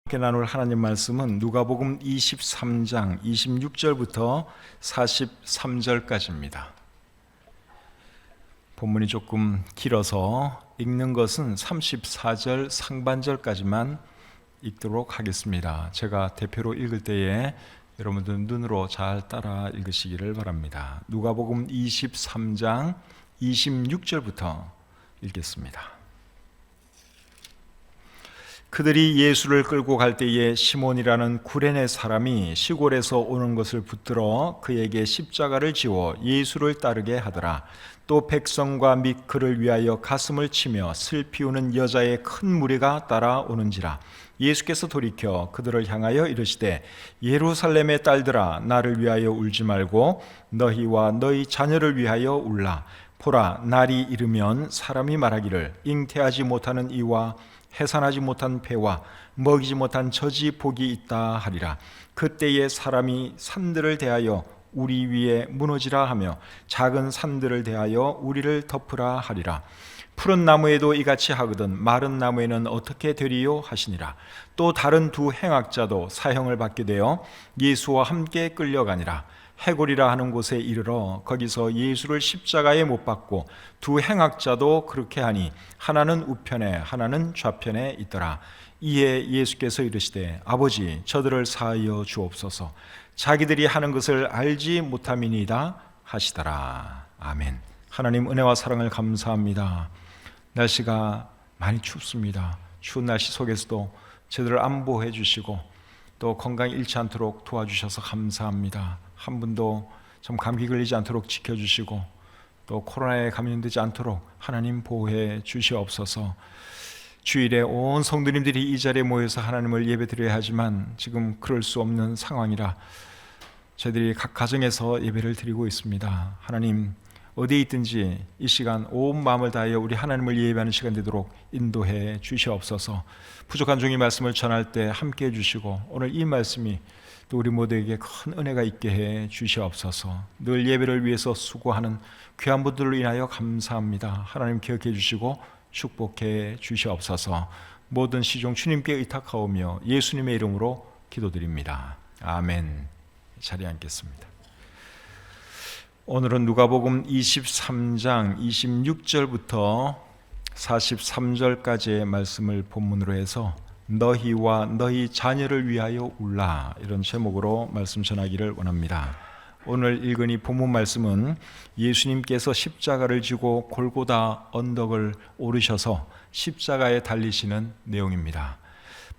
함께 나눌 하나님 말씀은 누가복음 23장 26절부터 43절까지입니다. 본문이 조금 길어서 읽는 것은 34절 상반절까지만 읽도록 하겠습니다. 제가 대표로 읽을 때에 여러분들 눈으로 잘 따라 읽으시기를 바랍니다. 누가복음 23장 26절부터 읽겠습니다. 그들이 예수를 끌고 갈 때에 시몬이라는 구레네 사람이 시골에서 오는 것을 붙들어 그에게 십자가를 지워 예수를 따르게 하더라. 또 백성과 및 그를 위하여 가슴을 치며 슬피 우는 여자의 큰 무리가 따라오는지라. 예수께서 돌이켜 그들을 향하여 이르시되 예루살렘의 딸들아, 나를 위하여 울지 말고 너희와 너희 자녀를 위하여 울라. 보라, 날이 이르면 사람이 말하기를 잉태하지 못하는 이와 해산하지 못한 배와 먹이지 못한 젖이 복이 있다 하리라. 그때에 사람이 산들을 대하여 우리 위에 무너지라 하며 작은 산들을 대하여 우리를 덮으라 하리라. 푸른 나무에도 이같이 하거든 마른 나무에는 어떻게 되리요 하시니라. 또 다른 두 행악자도 사형을 받게 되어 예수와 함께 끌려가니라. 해골이라 하는 곳에 이르러 거기서 예수를 십자가에 못 박고 두 행악자도 그렇게 하니 하나는 우편에 하나는 좌편에 있더라. 이에 예수께서 이르시되 아버지, 저들을 사하여 주옵소서. 자기들이 하는 것을 알지 못함이니이다 하시더라. 아멘. 하나님 은혜와 사랑을 감사합니다. 날씨가 많이 춥습니다. 추운 날씨 속에서도 저들을 안보해 주시고 또 건강 잃지 않도록 도와주셔서 감사합니다. 한 분도 좀 감기 걸리지 않도록 지켜주시고 또 코로나에 감염되지 않도록 하나님 보호해 주시옵소서. 주일에 온 성도님들이 이 자리에 모여서 하나님을 예배드려야 하지만 지금 그럴 수 없는 상황이라 저희들이 각 가정에서 예배를 드리고 있습니다. 하나님, 어디에 있든지 이 시간 온 마음을 다하여 우리 하나님을 예배하는 시간 되도록 인도해 주시옵소서. 부족한 종이 말씀을 전할 때 함께 해주시고 오늘 이 말씀이 또 우리 모두에게 큰 은혜가 있게 해 주시옵소서. 늘 예배를 위해서 수고하는 귀한 분들로 인하여 감사합니다. 하나님 기억해 주시고 축복해 주시옵소서. 모든 시종 주님께 의탁하오며 예수님의 이름으로 기도드립니다. 아멘. 자리에 앉겠습니다. 오늘은 누가복음 23장 26절부터 43절까지의 말씀을 본문으로 해서 너희와 너희 자녀를 위하여 울라, 이런 제목으로 말씀 전하기를 원합니다. 오늘 읽은 이 본문 말씀은 예수님께서 십자가를 지고 골고다 언덕을 오르셔서 십자가에 달리시는 내용입니다.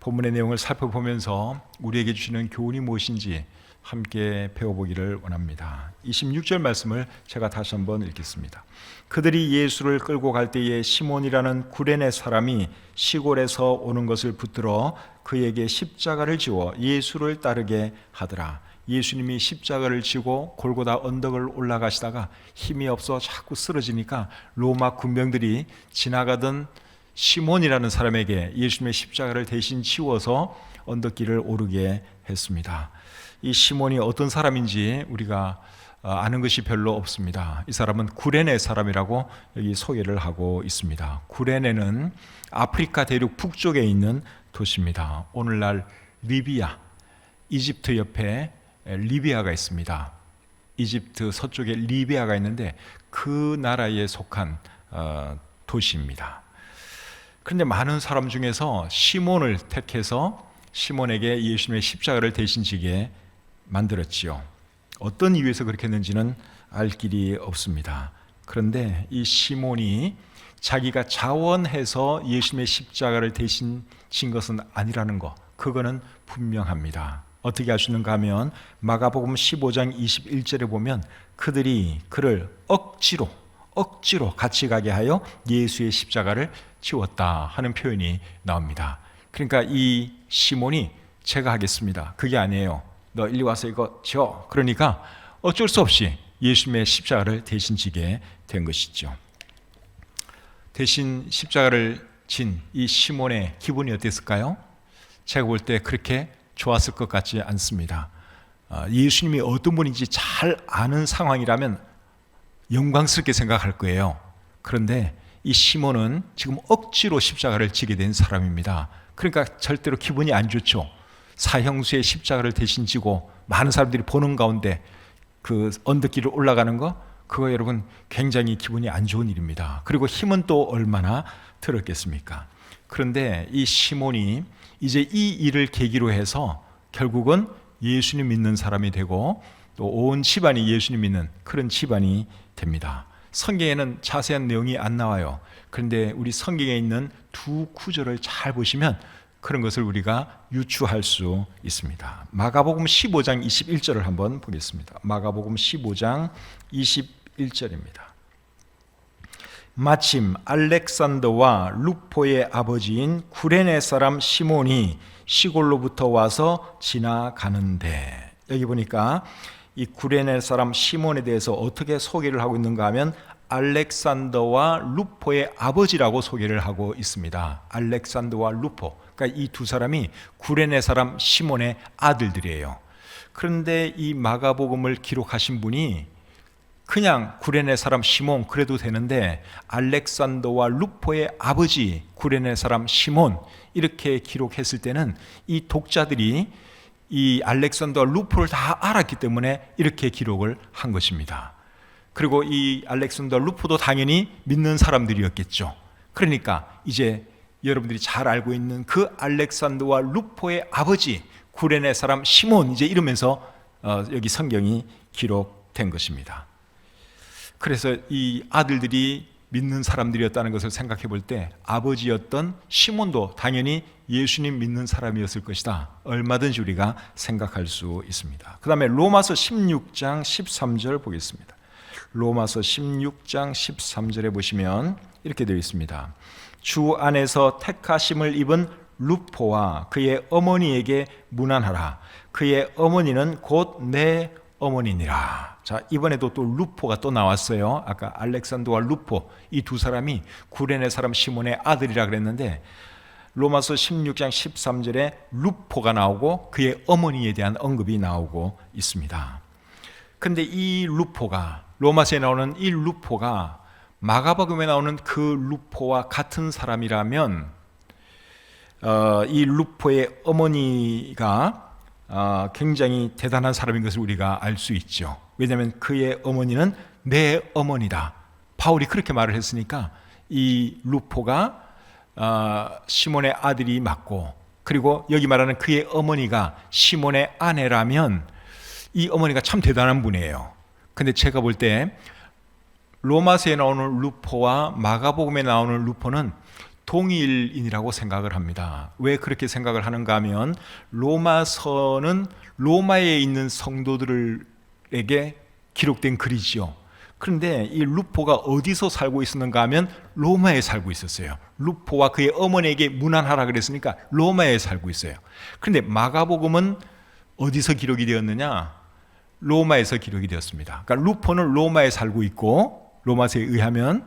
본문의 내용을 살펴보면서 우리에게 주시는 교훈이 무엇인지 함께 배워보기를 원합니다. 26절 말씀을 제가 다시 한번 읽겠습니다. 그들이 예수를 끌고 갈 때에 시몬이라는 구레네 사람이 시골에서 오는 것을 붙들어 그에게 십자가를 지워 예수를 따르게 하더라. 예수님이 십자가를 지고 골고다 언덕을 올라가시다가 힘이 없어 자꾸 쓰러지니까 로마 군병들이 지나가던 시몬이라는 사람에게 예수님의 십자가를 대신 지워서 언덕길을 오르게 했습니다. 이 시몬이 어떤 사람인지 우리가 아는 것이 별로 없습니다. 이 사람은 구레네 사람이라고 여기 소개를 하고 있습니다. 구레네는 아프리카 대륙 북쪽에 있는 도시입니다. 오늘날 리비아, 이집트 옆에 리비아가 있습니다. 이집트 서쪽에 리비아가 있는데 그 나라에 속한 도시입니다. 그런데 많은 사람 중에서 시몬을 택해서 시몬에게 예수님의 십자가를 대신 지게 만들었지요. 어떤 이유에서 그렇게 했는지는 알 길이 없습니다. 그런데 이 시몬이 자기가 자원해서 예수님의 십자가를 대신 진 것은 아니라는 것, 그거는 분명합니다. 어떻게 알 수 있는가 하면 마가복음 15장 21절에 보면 그들이 그를 억지로 같이 가게 하여 예수의 십자가를 지웠다 하는 표현이 나옵니다. 그러니까 이 시몬이 제가 하겠습니다, 그게 아니에요. 너 일리 와서 이거 지어. 그러니까 어쩔 수 없이 예수님의 십자가를 대신 지게 된 것이죠. 대신 십자가를 진 이 시몬의 기분이 어땠을까요? 제가 볼 때 그렇게 좋았을 것 같지 않습니다. 예수님이 어떤 분인지 잘 아는 상황이라면 영광스럽게 생각할 거예요. 그런데 이 시몬은 지금 억지로 십자가를 지게 된 사람입니다. 그러니까 절대로 기분이 안 좋죠. 사형수의 십자가를 대신 지고 많은 사람들이 보는 가운데 그 언덕길을 올라가는 거, 그거 여러분 굉장히 기분이 안 좋은 일입니다. 그리고 힘은 또 얼마나 들었겠습니까? 그런데 이 시몬이 이제 이 일을 계기로 해서 결국은 예수님 믿는 사람이 되고 또 온 집안이 예수님 믿는 그런 집안이 됩니다. 성경에는 자세한 내용이 안 나와요. 그런데 우리 성경에 있는 두 구절을 잘 보시면 그런 것을 우리가 유추할 수 있습니다. 마가복음 15장 21절을 한번 보겠습니다. 마가복음 15장 21절입니다. 마침 알렉산더와 루포의 아버지인 구레네 사람 시몬이 시골로부터 와서 지나가는데, 여기 보니까 이 구레네 사람 시몬에 대해서 어떻게 소개를 하고 있는가 하면 알렉산더와 루포의 아버지라고 소개를 하고 있습니다. 알렉산더와 루포, 그러니까 이 두 사람이 구레네 사람 시몬의 아들들이에요. 그런데 이 마가복음을 기록하신 분이 그냥 구레네 사람 시몬 그래도 되는데 알렉산더와 루포의 아버지 구레네 사람 시몬 이렇게 기록했을 때는 이 독자들이 이 알렉산더와 루포를 다 알았기 때문에 이렇게 기록을 한 것입니다. 그리고 이 알렉산더와 루포도 당연히 믿는 사람들이었겠죠. 그러니까 이제 여러분들이 잘 알고 있는 그 알렉산더와 루포의 아버지 구레네 사람 시몬, 이제 이러면서 여기 성경이 기록된 것입니다. 그래서 이 아들들이 믿는 사람들이었다는 것을 생각해 볼 때 아버지였던 시몬도 당연히 예수님 믿는 사람이었을 것이다, 얼마든지 우리가 생각할 수 있습니다. 그 다음에 로마서 16장 13절 보겠습니다. 로마서 16장 13절에 보시면 이렇게 되어 있습니다. 주 안에서 택하심을 입은 루포와 그의 어머니에게 문안하라. 그의 어머니는 곧 내 어머니니라. 자, 이번에도 또 루포가 또 나왔어요. 아까 알렉산더와 루포, 이 두 사람이 구레네 사람 시몬의 아들이라 그랬는데 로마서 16장 13절에 루포가 나오고 그의 어머니에 대한 언급이 나오고 있습니다. 근데 이 루포가, 로마서에 나오는 이 루포가 마가복음에 나오는 그 루포와 같은 사람이라면 이 루포의 어머니가 굉장히 대단한 사람인 것을 우리가 알 수 있죠. 왜냐하면 그의 어머니는 내 어머니다. 바울이 그렇게 말을 했으니까 이 루포가 시몬의 아들이 맞고, 그리고 여기 말하는 그의 어머니가 시몬의 아내라면 이 어머니가 참 대단한 분이에요. 근데 제가 볼 때 로마서에 나오는 루포와 마가복음에 나오는 루포는 동일인이라고 생각을 합니다. 왜 그렇게 생각을 하는가 하면 로마서는 로마에 있는 성도들에게 기록된 글이지요. 그런데 이 루포가 어디서 살고 있었는가 하면 로마에 살고 있었어요. 루포와 그의 어머니에게 문안하라 그랬으니까 로마에 살고 있어요. 그런데 마가복음은 어디서 기록이 되었느냐? 로마에서 기록이 되었습니다. 그러니까 루포는 로마에 살고 있고, 로마서에 의하면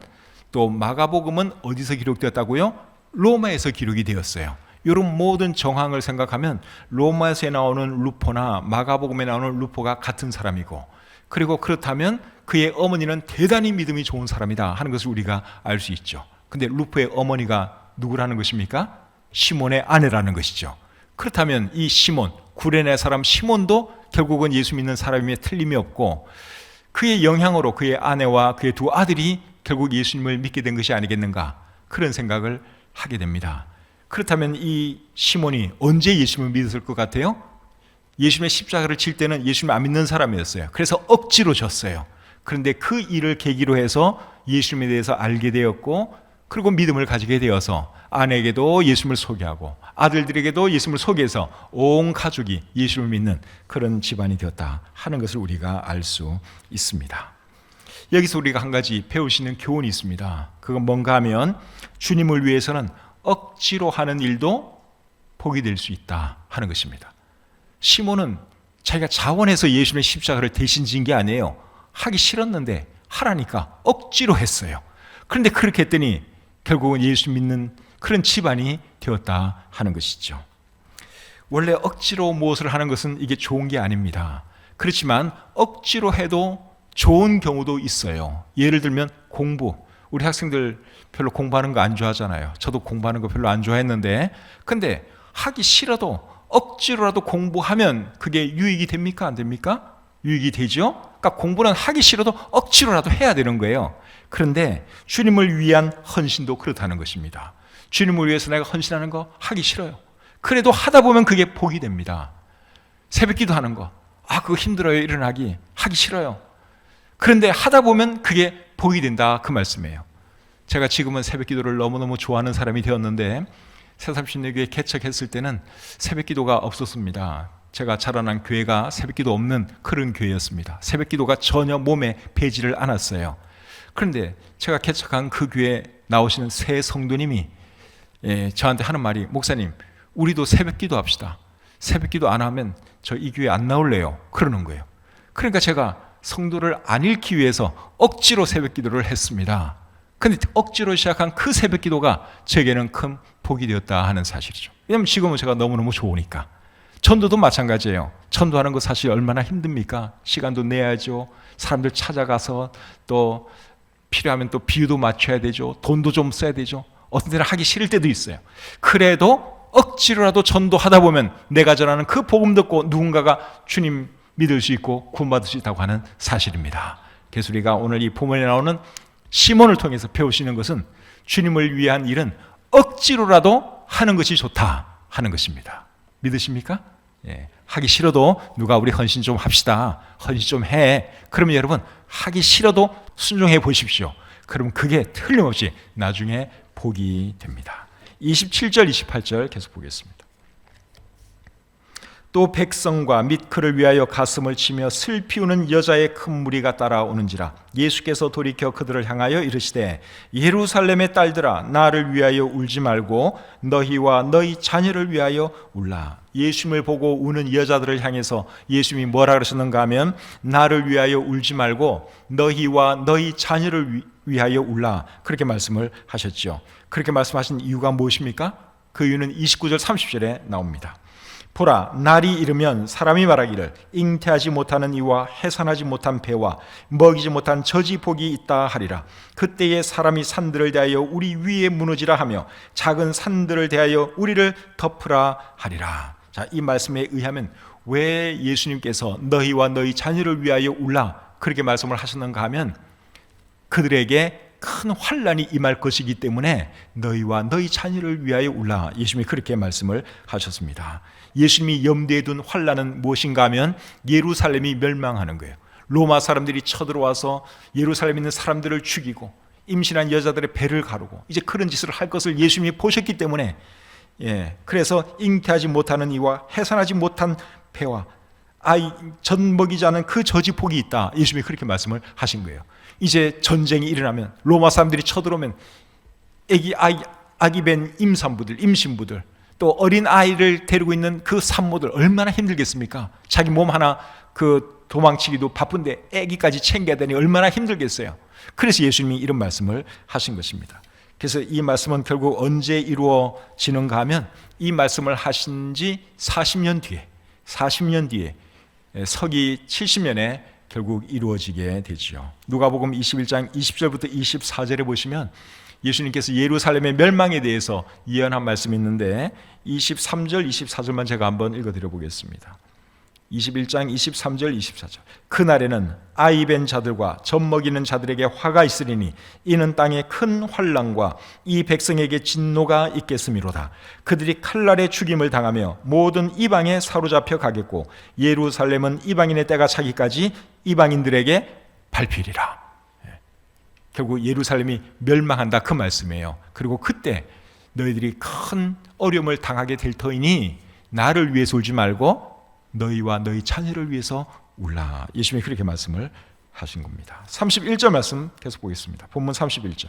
또 마가복음은 어디서 기록되었다고요? 로마에서 기록이 되었어요. 이런 모든 정황을 생각하면 로마서에 나오는 루포나 마가복음에 나오는 루포가 같은 사람이고, 그리고 그렇다면 그의 어머니는 대단히 믿음이 좋은 사람이다 하는 것을 우리가 알 수 있죠. 근데 루포의 어머니가 누구라는 것입니까? 시몬의 아내라는 것이죠. 그렇다면 이 시몬, 구레네 사람 시몬도 결국은 예수 믿는 사람임에 틀림이 없고, 그의 영향으로 그의 아내와 그의 두 아들이 결국 예수님을 믿게 된 것이 아니겠는가, 그런 생각을 하게 됩니다. 그렇다면 이 시몬이 언제 예수님을 믿었을 것 같아요? 예수님의 십자가를 칠 때는 예수님 안 믿는 사람이었어요. 그래서 억지로 졌어요. 그런데 그 일을 계기로 해서 예수님에 대해서 알게 되었고, 그리고 믿음을 가지게 되어서 아내에게도 예수님을 소개하고 아들들에게도 예수님을 소개해서 온 가족이 예수님을 믿는 그런 집안이 되었다 하는 것을 우리가 알 수 있습니다. 여기서 우리가 한 가지 배울 수 있는 교훈이 있습니다. 그건 뭔가 하면 주님을 위해서는 억지로 하는 일도 복이 될 수 있다 하는 것입니다. 시몬은 자기가 자원해서 예수님의 십자가를 대신 지은 게 아니에요. 하기 싫었는데 하라니까 억지로 했어요. 그런데 그렇게 했더니 결국은 예수 믿는 그런 집안이 되었다 하는 것이죠. 원래 억지로 무엇을 하는 것은 이게 좋은 게 아닙니다. 그렇지만 억지로 해도 좋은 경우도 있어요. 예를 들면 공부. 우리 학생들 별로 공부하는 거 안 좋아하잖아요. 저도 공부하는 거 별로 안 좋아했는데, 근데 하기 싫어도 억지로라도 공부하면 그게 유익이 됩니까? 안 됩니까? 유익이 되죠? 그러니까 공부는 하기 싫어도 억지로라도 해야 되는 거예요. 그런데 주님을 위한 헌신도 그렇다는 것입니다. 주님을 위해서 내가 헌신하는 거 하기 싫어요. 그래도 하다 보면 그게 복이 됩니다. 새벽기도 하는 거, 그거 힘들어요. 일어나기 하기 싫어요. 그런데 하다 보면 그게 복이 된다, 그 말씀이에요. 제가 지금은 새벽기도를 너무너무 좋아하는 사람이 되었는데 새삼신대교회 개척했을 때는 새벽기도가 없었습니다. 제가 자라난 교회가 새벽기도 없는 그런 교회였습니다. 새벽기도가 전혀 몸에 배지를 않았어요. 그런데 제가 개척한 그 교회에 나오시는 새 성도님이 저한테 하는 말이, 목사님 우리도 새벽기도 합시다. 새벽기도 안 하면 저 이 교회 안 나올래요, 그러는 거예요. 그러니까 제가 성도를 안 잃기 위해서 억지로 새벽기도를 했습니다. 근데 억지로 시작한 그 새벽기도가 제게는 큰 복이 되었다 하는 사실이죠. 왜냐하면 지금은 제가 너무너무 좋으니까. 전도도 마찬가지예요. 전도하는 거 사실 얼마나 힘듭니까? 시간도 내야죠. 사람들 찾아가서 또 필요하면 또 비유도 맞춰야 되죠. 돈도 좀 써야 되죠. 어떤 때는 하기 싫을 때도 있어요. 그래도 억지로라도 전도하다 보면 내가 전하는 그 복음 듣고 누군가가 주님 믿을 수 있고 구원받을 수 있다고 하는 사실입니다. 그래서 우리가 오늘 이 본문에 나오는 시몬을 통해서 배우시는 것은 주님을 위한 일은 억지로라도 하는 것이 좋다 하는 것입니다. 믿으십니까? 하기 싫어도 누가 우리 헌신 좀 합시다, 헌신 좀 해, 그러면 여러분 하기 싫어도 순종해 보십시오. 그럼 그게 틀림없이 나중에 복이 됩니다. 27절 28절 계속 보겠습니다. 또 백성과 및 그를 위하여 가슴을 치며 슬피 우는 여자의 큰 무리가 따라오는지라. 예수께서 돌이켜 그들을 향하여 이르시되 예루살렘의 딸들아, 나를 위하여 울지 말고 너희와 너희 자녀를 위하여 울라. 예수님을 보고 우는 여자들을 향해서 예수님이 뭐라 그러셨는가 하면, 나를 위하여 울지 말고 너희와 너희 자녀를 위하여 울라, 그렇게 말씀을 하셨죠. 그렇게 말씀하신 이유가 무엇입니까? 그 이유는 29절 30절에 나옵니다. 보라, 날이 이르면 사람이 말하기를 잉태하지 못하는 이와 해산하지 못한 배와 먹이지 못한 젖이 복이 있다 하리라. 그때에 사람이 산들을 대하여 우리 위에 무너지라 하며 작은 산들을 대하여 우리를 덮으라 하리라. 자, 이 말씀에 의하면 왜 예수님께서 너희와 너희 자녀를 위하여 울라 그렇게 말씀을 하셨는가 하면, 그들에게 큰 환난이 임할 것이기 때문에 너희와 너희 자녀를 위하여 울라, 예수님이 그렇게 말씀을 하셨습니다. 예수님이 염두에 둔 환난은 무엇인가 하면 예루살렘이 멸망하는 거예요. 로마 사람들이 쳐들어와서 예루살렘에 있는 사람들을 죽이고 임신한 여자들의 배를 가르고 이제 그런 짓을 할 것을 예수님이 보셨기 때문에, 그래서 잉태하지 못하는 이와 해산하지 못한 배와 젖 먹이지 않은 그 젖이 복이 있다, 예수님이 그렇게 말씀을 하신 거예요. 이제 전쟁이 일어나면, 로마 사람들이 쳐들어오면 아기 벤 임산부들, 임신부들, 또 어린 아이를 데리고 있는 그 산모들 얼마나 힘들겠습니까? 자기 몸 하나 그 도망치기도 바쁜데 아기까지 챙겨야 되니 얼마나 힘들겠어요. 그래서 예수님이 이런 말씀을 하신 것입니다. 그래서 이 말씀은 결국 언제 이루어지는가 하면, 이 말씀을 하신 지 40년 뒤에 서기 70년에 결국 이루어지게 되죠. 누가복음 21장 20절부터 24절에 보시면 예수님께서 예루살렘의 멸망에 대해서 예언한 말씀이 있는데 23절, 24절만 제가 한번 읽어드려 보겠습니다. 21장 23절, 24절. 그날에는 아이 벤 자들과 젖 먹이는 자들에게 화가 있으리니 이는 땅에 큰 환난과 이 백성에게 진노가 있겠음이로다. 그들이 칼날에 죽임을 당하며 모든 이방에 사로잡혀 가겠고 예루살렘은 이방인의 때가 차기까지 이방인들에게 밟히리라. 결국 예루살렘이 멸망한다, 그 말씀이에요. 그리고 그때 너희들이 큰 어려움을 당하게 될 터이니 나를 위해서 울지 말고 너희와 너희 자녀를 위해서 울라. 예수님이 그렇게 말씀을 하신 겁니다. 31절 말씀 계속 보겠습니다. 본문 31절.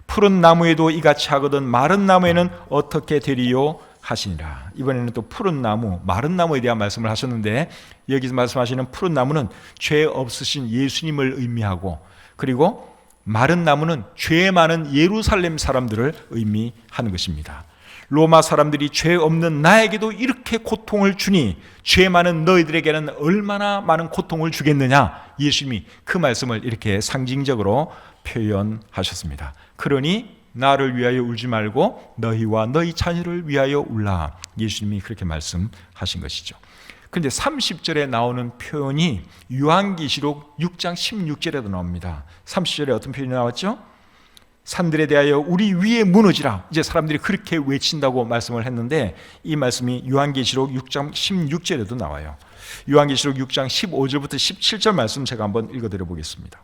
푸른 나무에도 이같이 하거든 마른 나무에는 어떻게 되리요 하시니라. 이번에는 또 푸른 나무, 마른 나무에 대한 말씀을 하셨는데, 여기서 말씀하시는 푸른 나무는 죄 없으신 예수님을 의미하고, 그리고 마른 나무는 죄 많은 예루살렘 사람들을 의미하는 것입니다. 로마 사람들이 죄 없는 나에게도 이렇게 고통을 주니 죄 많은 너희들에게는 얼마나 많은 고통을 주겠느냐. 예수님이 그 말씀을 이렇게 상징적으로 표현하셨습니다. 그러니 나를 위하여 울지 말고 너희와 너희 자녀를 위하여 울라. 예수님이 그렇게 말씀하신 것이죠. 그런데 30절에 나오는 표현이 요한계시록 6장 16절에도 나옵니다. 30절에 어떤 표현이 나왔죠? 산들에 대하여 우리 위에 무너지라. 이제 사람들이 그렇게 외친다고 말씀을 했는데 이 말씀이 요한계시록 6장 16절에도 나와요. 요한계시록 6장 15절부터 17절 말씀 제가 한번 읽어드려 보겠습니다.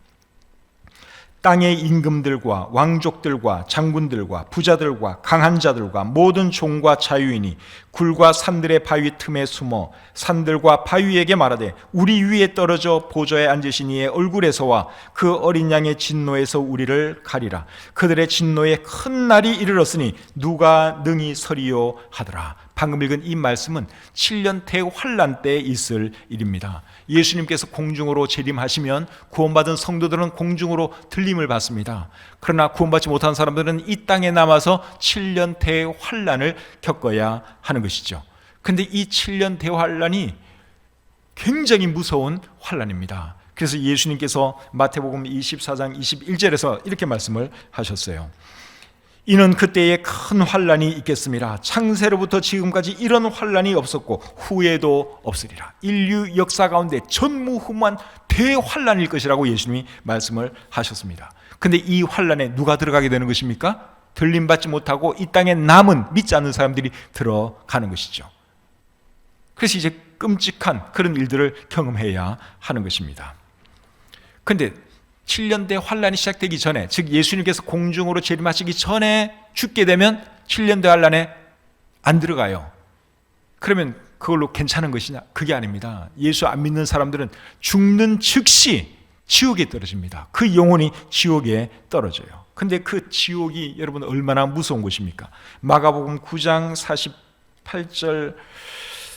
땅의 임금들과 왕족들과 장군들과 부자들과 강한 자들과 모든 종과 자유인이 굴과 산들의 바위 틈에 숨어 산들과 바위에게 말하되 우리 위에 떨어져 보좌에 앉으신 이의 얼굴에서와 그 어린 양의 진노에서 우리를 가리라. 그들의 진노에 큰 날이 이르렀으니 누가 능히 서리요 하더라. 방금 읽은 이 말씀은 7년 대환란 때에 있을 일입니다. 예수님께서 공중으로 재림하시면 구원받은 성도들은 공중으로 들림을 받습니다. 그러나 구원받지 못한 사람들은 이 땅에 남아서 7년 대환란을 겪어야 하는 것이죠. 그런데 이 7년 대환란이 굉장히 무서운 환란입니다. 그래서 예수님께서 마태복음 24장 21절에서 이렇게 말씀을 하셨어요. 이는 그때에 큰 환란이 있겠습니다. 창세로부터 지금까지 이런 환란이 없었고 후에도 없으리라. 인류 역사 가운데 전무후무한 대환란일 것이라고 예수님이 말씀을 하셨습니다. 그런데 이 환란에 누가 들어가게 되는 것입니까? 들림받지 못하고 이 땅에 남은 믿지 않는 사람들이 들어가는 것이죠. 그래서 이제 끔찍한 그런 일들을 경험해야 하는 것입니다. 그런데 7년대 환란이 시작되기 전에, 즉 예수님께서 공중으로 재림하시기 전에 죽게 되면 7년대 환란에 안 들어가요. 그러면 그걸로 괜찮은 것이냐? 그게 아닙니다. 예수 안 믿는 사람들은 죽는 즉시 지옥에 떨어집니다. 그 영혼이 지옥에 떨어져요. 근데 그 지옥이 여러분 얼마나 무서운 곳입니까? 마가복음 9장 48절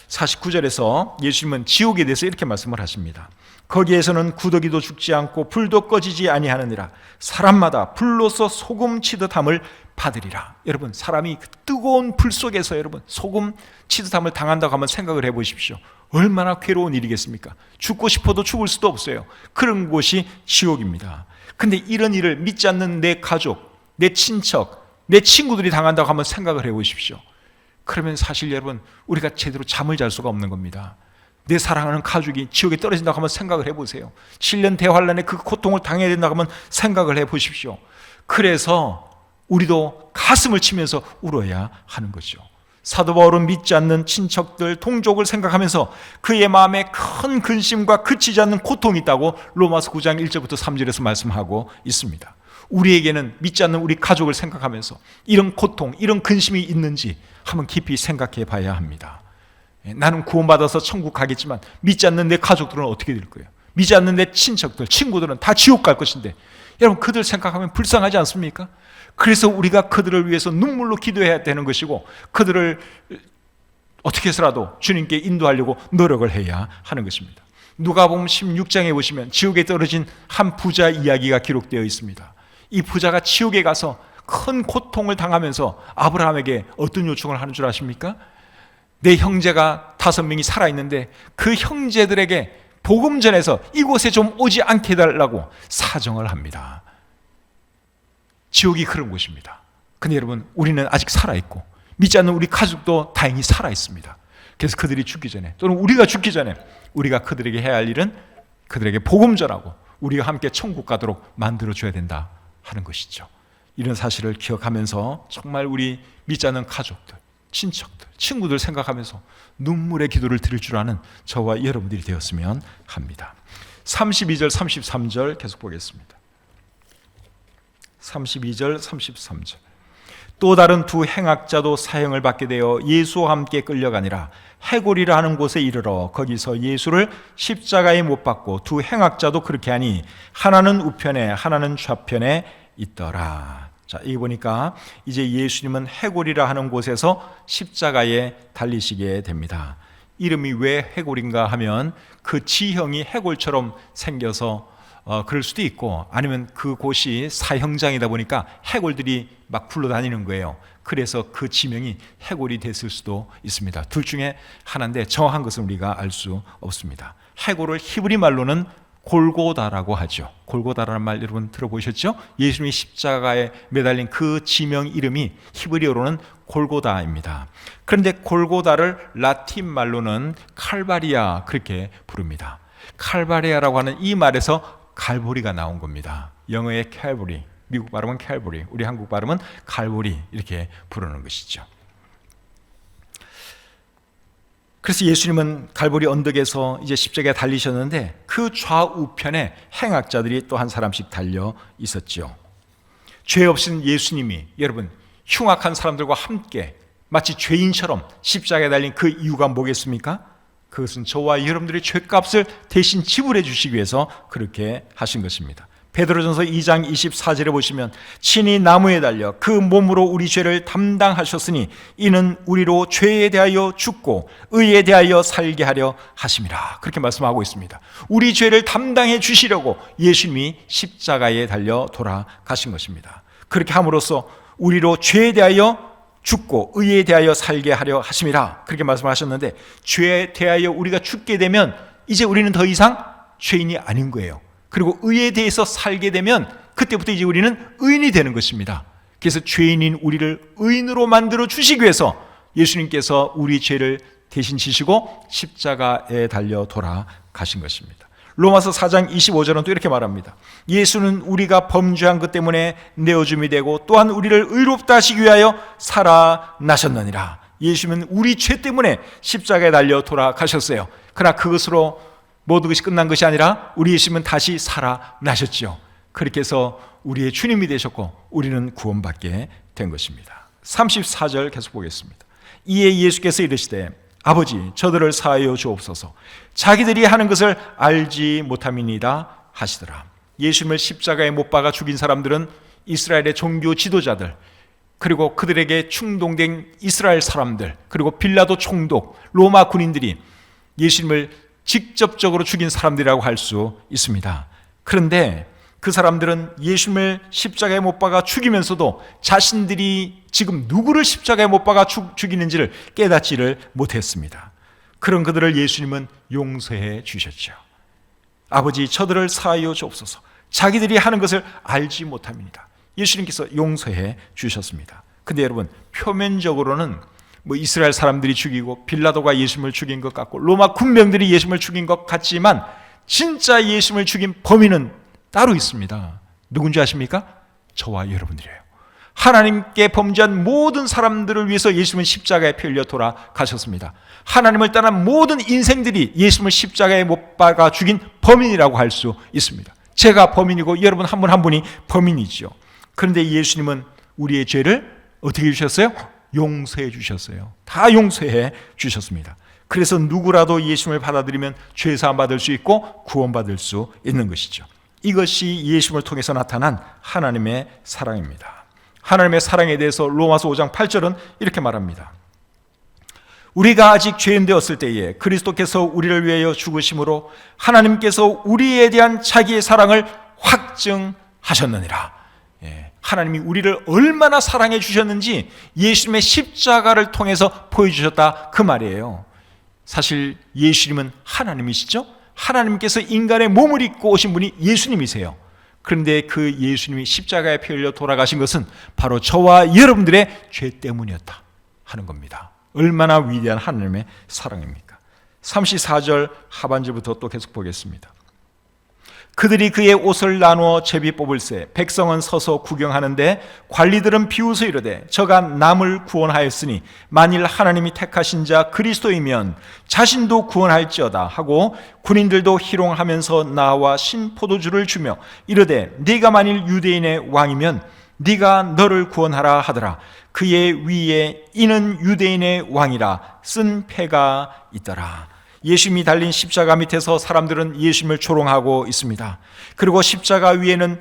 49절에서 예수님은 지옥에 대해서 이렇게 말씀을 하십니다. 거기에서는 구더기도 죽지 않고 불도 꺼지지 아니하느니라. 사람마다 불로서 소금 치듯함을 받으리라. 여러분, 사람이 그 뜨거운 불 속에서 여러분 소금 치듯함을 당한다고 한번 생각을 해보십시오. 얼마나 괴로운 일이겠습니까? 죽고 싶어도 죽을 수도 없어요. 그런 곳이 지옥입니다. 근데 이런 일을 믿지 않는 내 가족, 내 친척, 내 친구들이 당한다고 한번 생각을 해보십시오. 그러면 사실 여러분 우리가 제대로 잠을 잘 수가 없는 겁니다. 내 사랑하는 가족이 지옥에 떨어진다고 한번 생각을 해보세요. 7년 대환란에 그 고통을 당해야 된다고 한번 생각을 해보십시오. 그래서 우리도 가슴을 치면서 울어야 하는 거죠. 사도 바울은 믿지 않는 친척들, 동족을 생각하면서 그의 마음에 큰 근심과 그치지 않는 고통이 있다고 로마서 9장 1절부터 3절에서 말씀하고 있습니다. 우리에게는 믿지 않는 우리 가족을 생각하면서 이런 고통, 이런 근심이 있는지 한번 깊이 생각해 봐야 합니다. 나는 구원받아서 천국 가겠지만 믿지 않는 내 가족들은 어떻게 될 거예요? 믿지 않는 내 친척들, 친구들은 다 지옥 갈 것인데 여러분 그들 생각하면 불쌍하지 않습니까? 그래서 우리가 그들을 위해서 눈물로 기도해야 되는 것이고 그들을 어떻게 해서라도 주님께 인도하려고 노력을 해야 하는 것입니다. 누가복음 16장에 보시면 지옥에 떨어진 한 부자 이야기가 기록되어 있습니다. 이 부자가 지옥에 가서 큰 고통을 당하면서 아브라함에게 어떤 요청을 하는 줄 아십니까? 내 형제가 5명이 살아있는데 그 형제들에게 복음 전해서 이곳에 좀 오지 않게 해달라고 사정을 합니다. 지옥이 그런 곳입니다. 근데 여러분 우리는 아직 살아있고 믿지 않는 우리 가족도 다행히 살아있습니다. 그래서 그들이 죽기 전에 또는 우리가 죽기 전에 우리가 그들에게 해야 할 일은 그들에게 복음 전하고 우리가 함께 천국 가도록 만들어줘야 된다 하는 것이죠. 이런 사실을 기억하면서 정말 우리 믿지 않는 가족들, 친척들, 친구들 생각하면서 눈물의 기도를 드릴 줄 아는 저와 여러분들이 되었으면 합니다. 32절, 33절 계속 보겠습니다. 32절, 33절. 또 다른 두 행악자도 사형을 받게 되어 예수와 함께 끌려가니라. 해골이라 하는 곳에 이르러 거기서 예수를 십자가에 못 박고 두 행악자도 그렇게 하니 하나는 우편에 하나는 좌편에 있더라. 자, 여기 보니까 이제 예수님은 해골이라 하는 곳에서 십자가에 달리시게 됩니다. 이름이 왜 해골인가 하면 그 지형이 해골처럼 생겨서 그럴 수도 있고, 아니면 그곳이 사형장이다 보니까 해골들이 막 굴러다니는 거예요. 그래서 그 지명이 해골이 됐을 수도 있습니다. 둘 중에 하나인데 정확한 것은 우리가 알 수 없습니다. 해골을 히브리 말로는 골고다라고 하죠. 골고다라는 말 여러분 들어보셨죠? 예수님이 십자가에 매달린 그 지명 이름이 히브리어로는 골고다입니다. 그런데 골고다를 라틴 말로는 칼바리아 그렇게 부릅니다. 칼바리아라고 하는 이 말에서 갈보리가 나온 겁니다. 영어의 칼보리, 미국 발음은 칼보리, 우리 한국 발음은 갈보리 이렇게 부르는 것이죠. 그래서 예수님은 갈보리 언덕에서 이제 십자가에 달리셨는데 그 좌우편에 행악자들이 또 한 사람씩 달려 있었죠. 죄 없인 예수님이 여러분 흉악한 사람들과 함께 마치 죄인처럼 십자가에 달린 그 이유가 뭐겠습니까? 그것은 저와 여러분들의 죄값을 대신 지불해 주시기 위해서 그렇게 하신 것입니다. 베드로전서 2장 24절에 보시면 친히 나무에 달려 그 몸으로 우리 죄를 담당하셨으니 이는 우리로 죄에 대하여 죽고 의에 대하여 살게 하려 하심이라 그렇게 말씀하고 있습니다. 우리 죄를 담당해 주시려고 예수님이 십자가에 달려 돌아가신 것입니다. 그렇게 함으로써 우리로 죄에 대하여 죽고 의에 대하여 살게 하려 하심이라 그렇게 말씀하셨는데, 죄에 대하여 우리가 죽게 되면 이제 우리는 더 이상 죄인이 아닌 거예요. 그리고 의에 대해서 살게 되면 그때부터 이제 우리는 의인이 되는 것입니다. 그래서 죄인인 우리를 의인으로 만들어 주시기 위해서 예수님께서 우리 죄를 대신 지시고 십자가에 달려 돌아가신 것입니다. 로마서 4장 25절은 또 이렇게 말합니다. 예수는 우리가 범죄한 것 때문에 내어줌이 되고 또한 우리를 의롭다 하시기 위하여 살아나셨느니라. 예수님은 우리 죄 때문에 십자가에 달려 돌아가셨어요. 그러나 그것으로 모든 것이 끝난 것이 아니라 우리 예수님은 다시 살아나셨죠. 그렇게 해서 우리의 주님이 되셨고 우리는 구원받게 된 것입니다. 34절 계속 보겠습니다. 이에 예수께서 이르시되 아버지 저들을 사하여 주옵소서 자기들이 하는 것을 알지 못함이니이다 하시더라. 예수님을 십자가에 못 박아 죽인 사람들은 이스라엘의 종교 지도자들, 그리고 그들에게 충동된 이스라엘 사람들, 그리고 빌라도 총독, 로마 군인들이 예수님을 직접적으로 죽인 사람들이라고 할 수 있습니다. 그런데 그 사람들은 예수님을 십자가에 못 박아 죽이면서도 자신들이 지금 누구를 십자가에 못 박아 죽이는지를 깨닫지를 못했습니다. 그런 그들을 예수님은 용서해 주셨죠. 아버지 저들을 사하여 주옵소서 자기들이 하는 것을 알지 못함이니이다. 예수님께서 용서해 주셨습니다. 근데 여러분 표면적으로는 이스라엘 사람들이 죽이고 빌라도가 예수님을 죽인 것 같고 로마 군병들이 예수님을 죽인 것 같지만 진짜 예수님을 죽인 범인은 따로 있습니다. 누군지 아십니까? 저와 여러분들이에요. 하나님께 범죄한 모든 사람들을 위해서 예수님은 십자가에 피 흘려 돌아가셨습니다. 하나님을 떠난 모든 인생들이 예수님을 십자가에 못 박아 죽인 범인이라고 할 수 있습니다. 제가 범인이고 여러분 한 분 한 분이 범인이죠. 그런데 예수님은 우리의 죄를 어떻게 해주셨어요? 용서해 주셨어요. 다 용서해 주셨습니다. 그래서 누구라도 예수님을 받아들이면 죄사함 받을 수 있고 구원받을 수 있는 것이죠. 이것이 예수님을 통해서 나타난 하나님의 사랑입니다. 하나님의 사랑에 대해서 로마서 5장 8절은 이렇게 말합니다. 우리가 아직 죄인 되었을 때에 그리스도께서 우리를 위하여 죽으심으로 하나님께서 우리에 대한 자기의 사랑을 확증하셨느니라. 하나님이 우리를 얼마나 사랑해 주셨는지 예수님의 십자가를 통해서 보여주셨다 그 말이에요. 사실 예수님은 하나님이시죠? 하나님께서 인간의 몸을 입고 오신 분이 예수님이세요. 그런데 그 예수님이 십자가에 피 흘려 돌아가신 것은 바로 저와 여러분들의 죄 때문이었다 하는 겁니다. 얼마나 위대한 하나님의 사랑입니까? 34절 하반절부터 또 계속 보겠습니다. 그들이 그의 옷을 나누어 제비 뽑을새 백성은 서서 구경하는데 관리들은 비웃어 이르되 저가 남을 구원하였으니 만일 하나님이 택하신 자 그리스도이면 자신도 구원할지어다 하고 군인들도 희롱하면서 나와 신포도주를 주며 이르되 네가 만일 유대인의 왕이면 네가 너를 구원하라 하더라. 그의 위에 이는 유대인의 왕이라 쓴 패가 있더라. 예수님이 달린 십자가 밑에서 사람들은 예수님을 조롱하고 있습니다. 그리고 십자가 위에는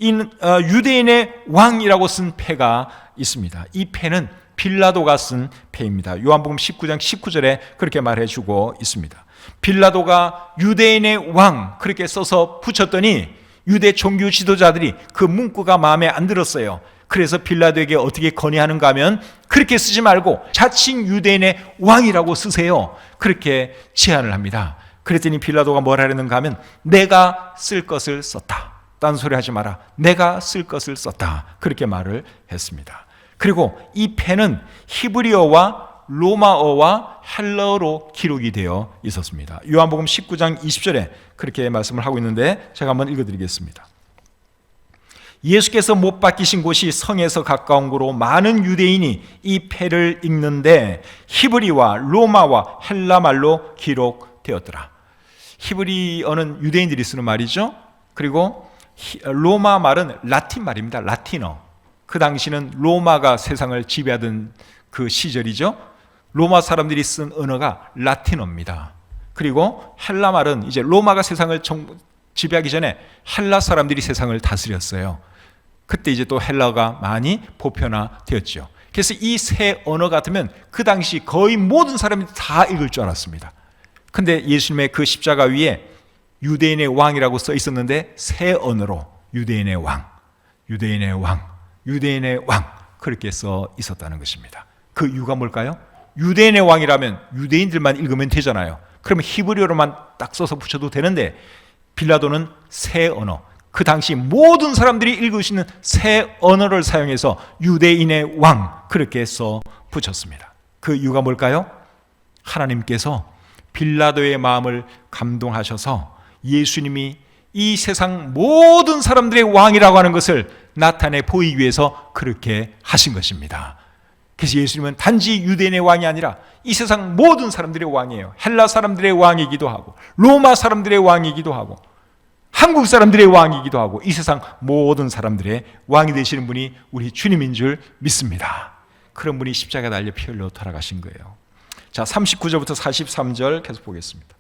유대인의 왕이라고 쓴 패가 있습니다. 이 패는 빌라도가 쓴 패입니다. 요한복음 19장 19절에 그렇게 말해주고 있습니다. 빌라도가 유대인의 왕 그렇게 써서 붙였더니 유대 종교 지도자들이 그 문구가 마음에 안 들었어요. 그래서 빌라도에게 어떻게 건의하는가 하면 그렇게 쓰지 말고 자칭 유대인의 왕이라고 쓰세요. 그렇게 제안을 합니다. 그랬더니 빌라도가 뭐라 그랬는가 하면 내가 쓸 것을 썼다. 딴소리 하지 마라. 내가 쓸 것을 썼다. 그렇게 말을 했습니다. 그리고 이 펜은 히브리어와 로마어와 헬라어로 기록이 되어 있었습니다. 요한복음 19장 20절에 그렇게 말씀을 하고 있는데 제가 한번 읽어드리겠습니다. 예수께서 못 박히신 곳이 성에서 가까운 곳으로 많은 유대인이 이 패를 읽는데 히브리와 로마와 헬라 말로 기록되었더라. 히브리어는 유대인들이 쓰는 말이죠. 그리고 로마 말은 라틴 말입니다. 라틴어. 그 당시는 로마가 세상을 지배하던 그 시절이죠. 로마 사람들이 쓴 언어가 라틴어입니다. 그리고 헬라 말은 이제 로마가 세상을 지배하기 전에 헬라 사람들이 세상을 다스렸어요. 그때 이제 또 헬라어가 많이 보편화되었죠. 그래서 이 세 언어 같으면 그 당시 거의 모든 사람이 다 읽을 줄 알았습니다. 근데 예수님의 그 십자가 위에 유대인의 왕이라고 써 있었는데 세 언어로 유대인의 왕, 유대인의 왕, 유대인의 왕 그렇게 써 있었다는 것입니다. 그 이유가 뭘까요? 유대인의 왕이라면 유대인들만 읽으면 되잖아요. 그러면 히브리어로만 딱 써서 붙여도 되는데 빌라도는 세 언어, 그 당시 모든 사람들이 읽을 수 있는 새 언어를 사용해서 유대인의 왕 그렇게 써 붙였습니다. 그 이유가 뭘까요? 하나님께서 빌라도의 마음을 감동하셔서 예수님이 이 세상 모든 사람들의 왕이라고 하는 것을 나타내 보이기 위해서 그렇게 하신 것입니다. 그래서 예수님은 단지 유대인의 왕이 아니라 이 세상 모든 사람들의 왕이에요. 헬라 사람들의 왕이기도 하고 로마 사람들의 왕이기도 하고 한국 사람들의 왕이기도 하고 이 세상 모든 사람들의 왕이 되시는 분이 우리 주님인 줄 믿습니다. 그런 분이 십자가에 달려 피 흘려 돌아가신 거예요. 자, 39절부터 43절 계속 보겠습니다.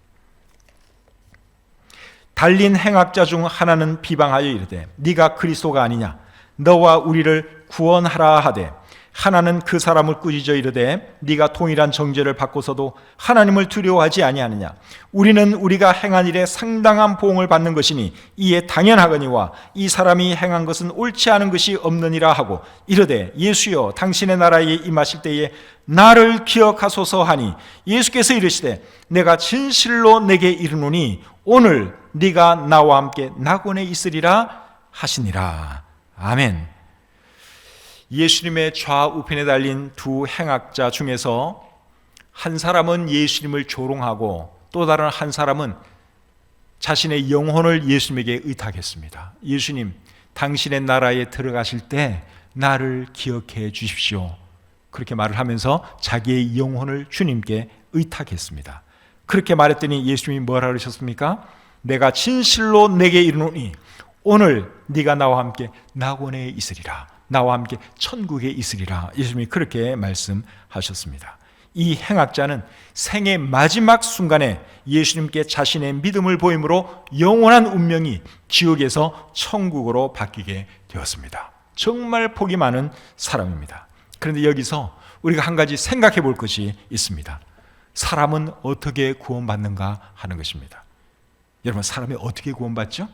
달린 행악자 중 하나는 비방하여 이르되 네가 그리스도가 아니냐 너와 우리를 구원하라 하되 하나는 그 사람을 꾸짖어 이르되 네가 동일한 정죄를 받고서도 하나님을 두려워하지 아니하느냐 우리는 우리가 행한 일에 상당한 보응을 받는 것이니 이에 당연하거니와 이 사람이 행한 것은 옳지 않은 것이 없느니라 하고 이르되 예수여 당신의 나라에 임하실 때에 나를 기억하소서 하니 예수께서 이르시되 내가 진실로 내게 이르노니 오늘 네가 나와 함께 낙원에 있으리라 하시니라. 아멘. 예수님의 좌우편에 달린 두 행악자 중에서 한 사람은 예수님을 조롱하고 또 다른 한 사람은 자신의 영혼을 예수님에게 의탁했습니다. 예수님, 당신의 나라에 들어가실 때 나를 기억해 주십시오. 그렇게 말을 하면서 자기의 영혼을 주님께 의탁했습니다. 그렇게 말했더니 예수님이 뭐라 그러셨습니까? 내가 진실로 내게 이르노니 오늘 네가 나와 함께 낙원에 있으리라. 나와 함께 천국에 있으리라. 예수님이 그렇게 말씀하셨습니다. 이 행악자는 생의 마지막 순간에 예수님께 자신의 믿음을 보임으로 영원한 운명이 지옥에서 천국으로 바뀌게 되었습니다. 정말 복이 많은 사람입니다. 그런데 여기서 우리가 한 가지 생각해 볼 것이 있습니다. 사람은 어떻게 구원받는가 하는 것입니다. 여러분, 사람이 어떻게 구원받죠?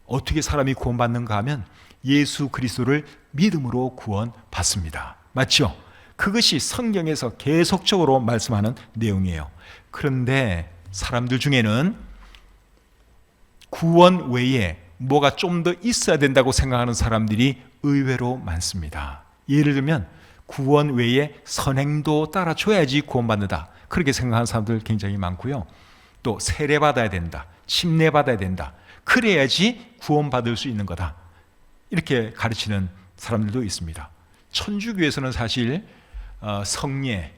어떻게 사람이 구원받는가 하면 예수 그리스도를 믿음으로 구원받습니다. 맞죠? 그것이 성경에서 계속적으로 말씀하는 내용이에요. 그런데 사람들 중에는 구원 외에 뭐가 좀 더 있어야 된다고 생각하는 사람들이 의외로 많습니다. 예를 들면 구원 외에 선행도 따라줘야지 구원받는다. 그렇게 생각하는 사람들 굉장히 많고요. 또 세례받아야 된다. 침례받아야 된다. 그래야지 구원받을 수 있는 거다. 이렇게 가르치는 사람들도 있습니다. 천주교에서는 사실 성례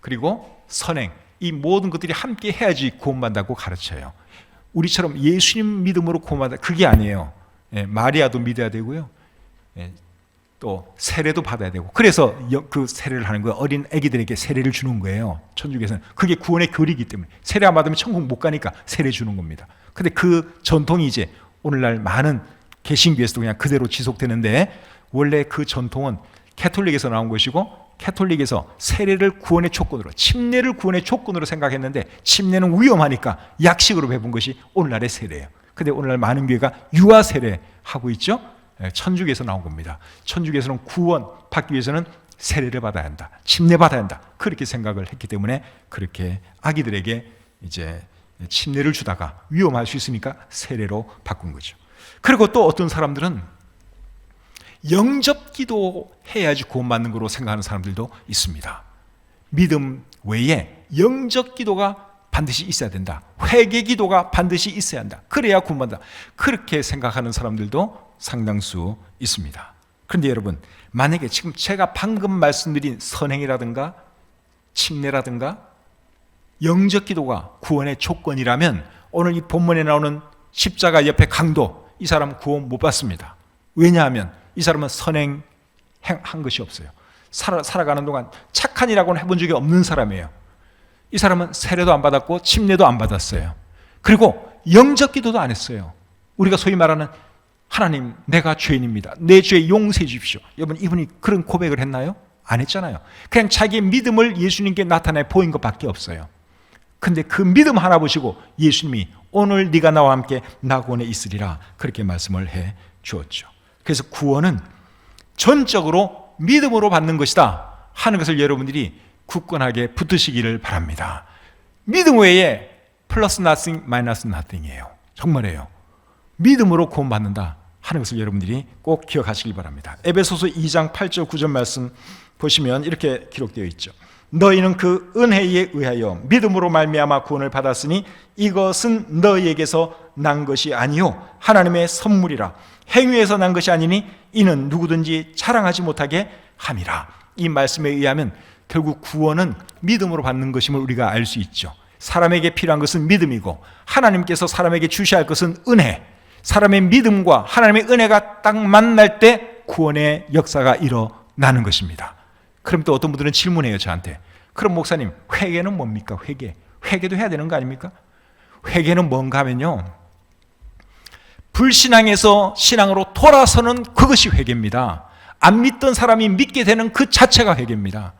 그리고 선행 이 모든 것들이 함께 해야지 구원받는다고 가르쳐요. 우리처럼 예수님 믿음으로 구원받는다 그게 아니에요. 마리아도 믿어야 되고요. 또 세례도 받아야 되고 그래서 그 세례를 하는 거예요. 어린 아기들에게 세례를 주는 거예요. 천주교에서는 그게 구원의 교리이기 때문에 세례 안 받으면 천국 못 가니까 세례 주는 겁니다. 근데 그 전통이 이제 오늘날 많은 개신교에서도 그냥 그대로 지속되는데 원래 그 전통은 캐톨릭에서 나온 것이고 캐톨릭에서 세례를 구원의 조건으로 침례를 구원의 조건으로 생각했는데 침례는 위험하니까 약식으로 배운 것이 오늘날의 세례예요. 근데 오늘날 많은 교회가 유아 세례 하고 있죠. 천주교에서 나온 겁니다. 천주교에서는 구원 받기 위해서는 세례를 받아야 한다, 침례 받아야 한다, 그렇게 생각을 했기 때문에 그렇게 아기들에게 이제 침례를 주다가 위험할 수 있으니까 세례로 바꾼 거죠. 그리고 또 어떤 사람들은 영접기도 해야지 구원받는 거로 생각하는 사람들도 있습니다. 믿음 외에 영접기도가 반드시 있어야 된다, 회개기도가 반드시 있어야 한다, 그래야 구원받는다, 그렇게 생각하는 사람들도 상당수 있습니다. 그런데 여러분, 만약에 지금 제가 방금 말씀드린 선행이라든가 침례라든가 영접기도가 구원의 조건이라면 오늘 이 본문에 나오는 십자가 옆에 강도, 이 사람 구원 못 받습니다. 왜냐하면 이 사람은 선행한 것이 없어요. 살아가는 동안 착한 일하고는 해본 적이 없는 사람이에요. 이 사람은 세례도 안 받았고 침례도 안 받았어요. 그리고 영접기도도 안 했어요. 우리가 소위 말하는 하나님, 내가 죄인입니다, 내 죄 용서해 주십시오. 여러분, 이분이 그런 고백을 했나요? 안 했잖아요. 그냥 자기의 믿음을 예수님께 나타내 보인 것밖에 없어요. 근데 그 믿음 하나 보시고 예수님이 오늘 네가 나와 함께 낙원에 있으리라, 그렇게 말씀을 해 주었죠. 그래서 구원은 전적으로 믿음으로 받는 것이다 하는 것을 여러분들이 굳건하게 붙드시기를 바랍니다. 믿음 외에 플러스 nothing, 마이너스 nothing이에요. 정말이에요. 믿음으로 구원받는다 하는 것을 여러분들이 꼭 기억하시길 바랍니다. 에베소서 2장 8절 9절 말씀 보시면 이렇게 기록되어 있죠. 너희는 그 은혜에 의하여 믿음으로 말미암아 구원을 받았으니 이것은 너희에게서 난 것이 아니요 하나님의 선물이라. 행위에서 난 것이 아니니 이는 누구든지 자랑하지 못하게 함이라. 이 말씀에 의하면 결국 구원은 믿음으로 받는 것임을 우리가 알 수 있죠. 사람에게 필요한 것은 믿음이고 하나님께서 사람에게 주셔야 할 것은 은혜. 사람의 믿음과 하나님의 은혜가 딱 만날 때 구원의 역사가 일어나는 것입니다. 그럼 또 어떤 분들은 질문해요, 저한테. 그럼 목사님, 회개는 뭡니까? 회개도 해야 되는 거 아닙니까? 회개는 뭔가 하면요, 불신앙에서 신앙으로 돌아서는 그것이 회개입니다. 안 믿던 사람이 믿게 되는 그 자체가 회개입니다.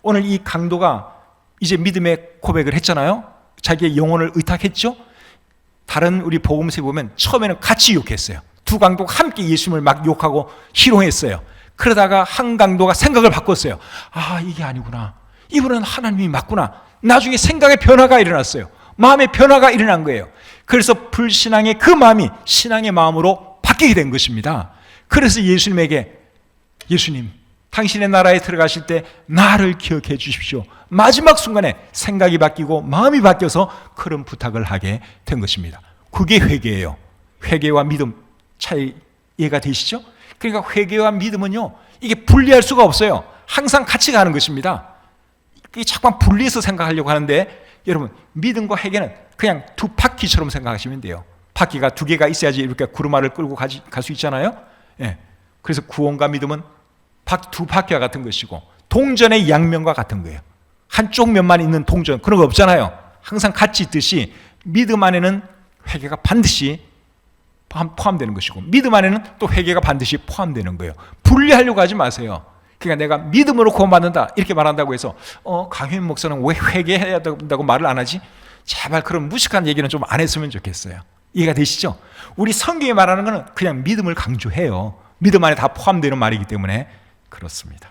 오늘 이 강도가 이제 믿음의 고백을 했잖아요. 자기의 영혼을 의탁했죠. 다른 우리 복음서에 보면 처음에는 같이 욕했어요. 두 강도가 함께 예수님을 막 욕하고 희롱했어요. 그러다가 한 강도가 생각을 바꿨어요. 아, 이게 아니구나, 이분은 하나님이 맞구나. 나중에 생각의 변화가 일어났어요. 마음의 변화가 일어난 거예요. 그래서 불신앙의 그 마음이 신앙의 마음으로 바뀌게 된 것입니다. 그래서 예수님에게, 예수님, 당신의 나라에 들어가실 때 나를 기억해 주십시오. 마지막 순간에 생각이 바뀌고 마음이 바뀌어서 그런 부탁을 하게 된 것입니다. 그게 회개예요. 회개와 믿음 차이 이해가 되시죠? 그러니까 회개와 믿음은요, 이게 분리할 수가 없어요. 항상 같이 가는 것입니다. 이게 자꾸만 분리해서 생각하려고 하는데, 여러분, 믿음과 회개는 그냥 두 바퀴처럼 생각하시면 돼요. 바퀴가 두 개가 있어야지 이렇게 구르마를 끌고 갈 수 있잖아요. 예. 그래서 구원과 믿음은 두 바퀴와 같은 것이고 동전의 양면과 같은 거예요. 한쪽 면만 있는 동전, 그런 거 없잖아요. 항상 같이 있듯이 믿음 안에는 회개가 반드시 포함되는 것이고 믿음 안에는 또 회개가 반드시 포함되는 거예요. 분리하려고 하지 마세요. 그러니까 내가 믿음으로 구원받는다 이렇게 말한다고 해서 강현 목사는 왜 회개해야 된다고 말을 안 하지? 제발 그런 무식한 얘기는 좀 안 했으면 좋겠어요. 이해가 되시죠? 우리 성경이 말하는 것은 그냥 믿음을 강조해요. 믿음 안에 다 포함되는 말이기 때문에 그렇습니다.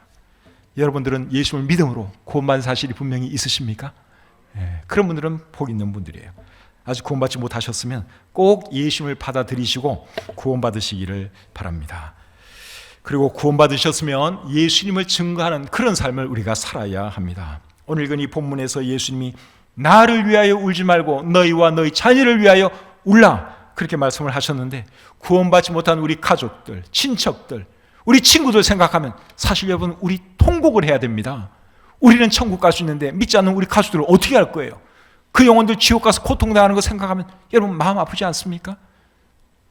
여러분들은 예수를 믿음으로 구원받은 사실이 분명히 있으십니까? 그런 분들은 복 있는 분들이에요. 아직 구원받지 못하셨으면 꼭 예수를 받아들이시고 구원받으시기를 바랍니다. 그리고 구원받으셨으면 예수님을 증거하는 그런 삶을 우리가 살아야 합니다. 오늘 읽은 이 본문에서 예수님이 나를 위하여 울지 말고 너희와 너희 자녀를 위하여 울라 그렇게 말씀을 하셨는데, 구원받지 못한 우리 가족들, 친척들, 우리 친구들 생각하면 사실 여러분 우리 통곡을 해야 됩니다. 우리는 천국 갈 수 있는데 믿지 않는 우리 가족들을 어떻게 할 거예요? 그 영혼들 지옥 가서 고통당하는 거 생각하면 여러분 마음 아프지 않습니까?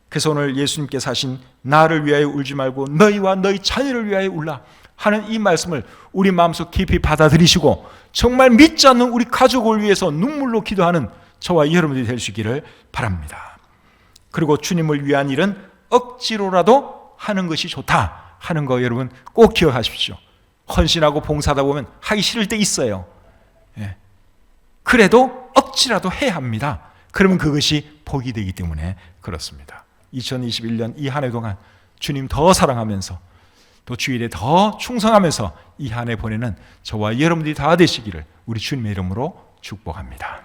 그래서 오늘 예수님께서 하신 나를 위하여 울지 말고 너희와 너희 자녀를 위하여 울라 하는 이 말씀을 우리 마음속 깊이 받아들이시고 정말 믿지 않는 우리 가족을 위해서 눈물로 기도하는 저와 여러분들이 될 수 있기를 바랍니다. 그리고 주님을 위한 일은 억지로라도 하는 것이 좋다 하는 거 여러분 꼭 기억하십시오. 헌신하고 봉사하다 보면 하기 싫을 때 있어요. 그래도 억지라도 해야 합니다. 그러면 그것이 복이 되기 때문에 그렇습니다. 2021년 이 한 해 동안 주님 더 사랑하면서 또 주일에 더 충성하면서 이 한 해 보내는 저와 여러분들이 다 되시기를 우리 주님의 이름으로 축복합니다.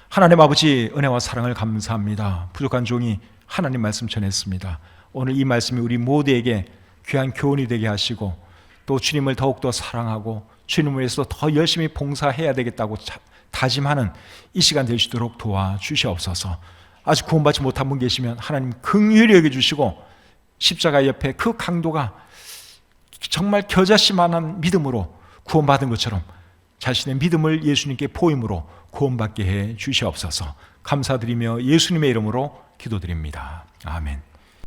하나님 아버지 은혜와 사랑을 감사합니다. 부족한 종이 하나님 말씀 전했습니다. 오늘 이 말씀이 우리 모두에게 귀한 교훈이 되게 하시고 또 주님을 더욱더 사랑하고 주님을 위해서 더 열심히 봉사해야 되겠다고 다짐하는 이 시간 되시도록 도와주시옵소서. 아직 구원받지 못한 분 계시면 하나님 긍휼히 여겨주시고 십자가 옆에 그 강도가 정말 겨자씨만한 믿음으로 구원받은 것처럼 자신의 믿음을 예수님께 보임으로 구원받게 해 주시옵소서. 감사드리며 예수님의 이름으로 기도드립니다. 아멘.